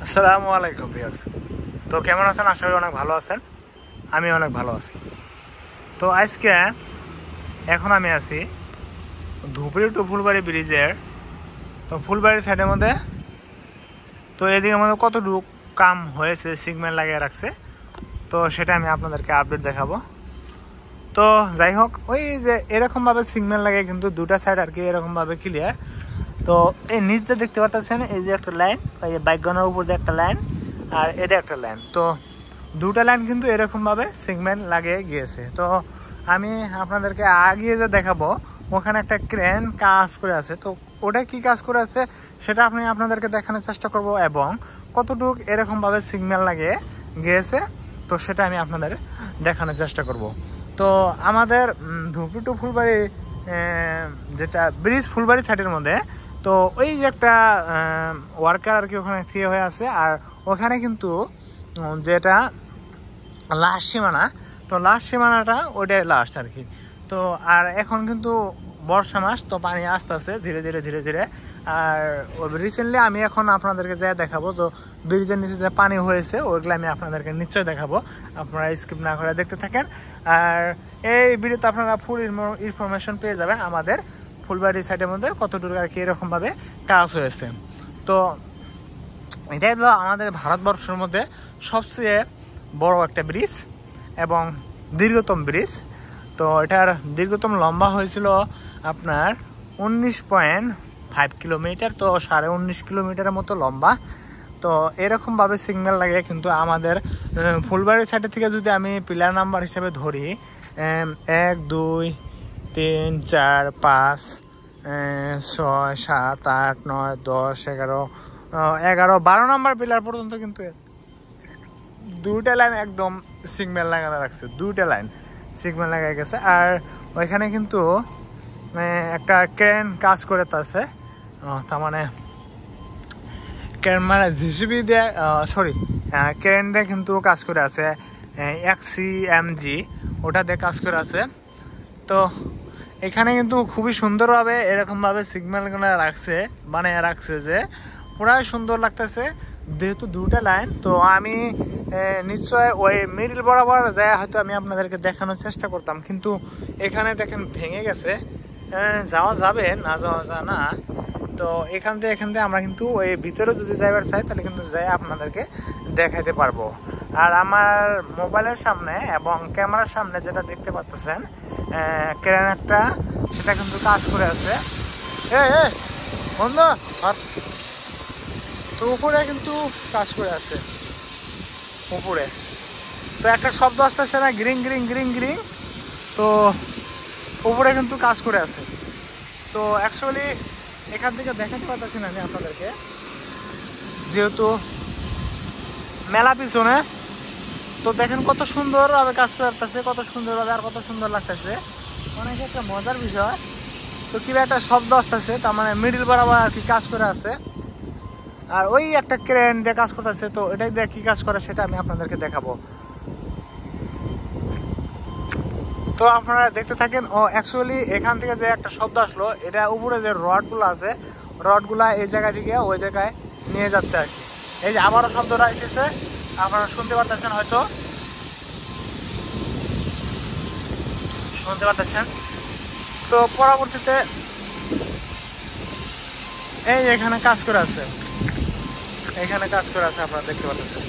আসসালামু আলাইকুম ভিউয়ার্স। তো কেমন আছেন? আশা করি অনেক ভালো আছেন। আমি অনেক ভালো আছি। তো আজকে এখন আমি আছি ধুপড়ি টু ফুলবাড়ি ব্রিজের তো ফুলবাড়ি সাইডের মধ্যে। তো এদিকে আমাদের কতটুকু কাম হয়েছে, সিগন্যাল লাগিয়ে রাখছে, তো সেটা আমি আপনাদেরকে আপডেট দেখাবো। তো যাই হোক, ওই যে এরকমভাবে সিগন্যাল লাগে কিন্তু দুটা সাইড আর কি এরকমভাবে ক্লিয়ার। তো এই নিচ দিয়ে দেখতে পাচ্ছেন এই যে একটা লাইন, এই যে বাইকগনের উপর দিয়ে একটা লাইন আর এটা একটা লাইন। তো দুটা লাইন কিন্তু এরকমভাবে সিগন্যাল লাগিয়ে গিয়েছে। তো আমি আপনাদেরকে আগিয়ে যে দেখাবো ওখানে একটা ক্রেন কাজ করে আছে। তো ওটা কি কাজ করে আছে সেটা আপনাদেরকে দেখানোর চেষ্টা করব, এবং কতটুকু এরকমভাবে সিগন্যাল লাগিয়ে গিয়েছে তো সেটা আমি আপনাদের দেখানোর চেষ্টা করব। তো আমাদের ধুপড়ি টু ফুলবাড়ি যেটা ব্রিজ ফুলবাড়ি সাইডের মধ্যে, তো ওই যে একটা ওয়ার্কার আর কি ওখানে থ্রি হয়ে আছে, আর ওখানে কিন্তু যেটা লাস্ট সীমানা, তো লাস্ট সীমানাটা ওইটাই লাস্ট আর কি। তো আর এখন কিন্তু বর্ষা মাস, তো পানি আস্তে আস্তে ধীরে ধীরে ধীরে ধীরে। আর রিসেন্টলি আমি এখন আপনাদেরকে যা দেখাবো, তো ব্রিজের নিচে যে পানি হয়েছে ওইগুলো আমি আপনাদেরকে নিশ্চয়ই দেখাবো, আপনারা স্কিপ না করে দেখতে থাকেন। আর এই ভিডিওতে আপনারা ফুল ইনফরমেশন পেয়ে যাবেন আমাদের ফুলবাড়ি সাইডের মধ্যে কতটুকু আর কি এরকমভাবে কাজ হয়েছে। তো এটাই হলো আমাদের ভারতবর্ষের মধ্যে সবচেয়ে বড় একটা ব্রিজ এবং দীর্ঘতম ব্রিজ। তো এটার দীর্ঘতম লম্বা হয়েছিল আপনার 19.5 কিলোমিটার, তো 19.5 কিলোমিটারের মতো লম্বা। তো এরকমভাবে সিগন্যাল লাগে কিন্তু আমাদের ফুলবাড়ির সাইডের থেকে যদি আমি পিলার নাম্বার হিসেবে ধরি 1 2 3 4 5 6 7 8 9 10 11 12 নম্বর পিলার পর্যন্ত কিন্তু দুইটা লাইন একদম সিগন্যাল লাগানো রাখছে, দুইটা লাইন সিগন্যাল লাগাই গেছে। আর ওইখানে কিন্তু একটা ক্রেন কাজ করে আছে, তার মানে ক্রেন মানে জিসিবি দিয়ে ক্রেন দিয়ে কিন্তু কাজ করে আছে, XCMG ওটা দিয়ে কাজ করে আছে। তো এখানে কিন্তু খুবই সুন্দরভাবে এরকমভাবে সিগন্যালগুলো বানিয়ে রাখছে যে পুরাই সুন্দর লাগতেছে, যেহেতু দুটা লাইন। তো আমি নিশ্চয় ওই মিডল বরাবর যায় হয়তো আমি আপনাদেরকে দেখানোর চেষ্টা করতাম, কিন্তু এখানে দেখেন ভেঙে গেছে, যাওয়া যাবে না, যাওয়া যায় না। তো এখান থেকে আমরা কিন্তু ওই ভিতরে যদি যাইবার চাই তাহলে কিন্তু যাই আপনাদেরকে দেখাইতে পারবো। আর আমার মোবাইলের সামনে এবং ক্যামেরার সামনে যেটা দেখতে পাচ্ছেন ক্রেন একটা, সেটা কিন্তু কাজ করে আছে। বন্ধু, তো উপরে কিন্তু কাজ করে আছে উপরে। তো একটা শব্দ আসতেছে না, গ্রিং গ্রিং গ্রিং গ্রিং, তো উপরে কিন্তু কাজ করে আছে। তো অ্যাকচুয়ালি এখান থেকে দেখাতে পারতেছি না আমি আপনাদেরকে, যেহেতু মেলা পিছনে। তো দেখেন কত সুন্দরভাবে কাজ করতেছে, কত সুন্দরভাবে আর কত সুন্দর লাগতেছে, অনেক একটা মজার বিষয়। তো কিভাবে একটা শব্দ আসতেছে, তার মানে মিডিল বরাবর আর কি কাজ করে আছে। আর ওই একটা ক্রেন দিয়ে কাজ করতেছে, তো এটাই দিয়ে কি কাজ করে সেটা আমি আপনাদেরকে দেখাবো। তো আপনারা দেখতে থাকেন। ও অ্যাকচুয়ালি এখান থেকে যে একটা শব্দ আসলো, এটা উপরে যে রডগুলো আছে, রডগুলা এই জায়গা থেকে ওই জায়গায় নিয়ে যাচ্ছে আর কি। এই যে আবারও শব্দটা এসেছে, আপনারা শুনতে পারতেছেন, হয়তো শুনতে পারতেছেন। তো পরবর্তীতে এই এখানে কাজ করে আছে, এখানে কাজ করে আছে, আপনারা দেখতে পাচ্ছেন।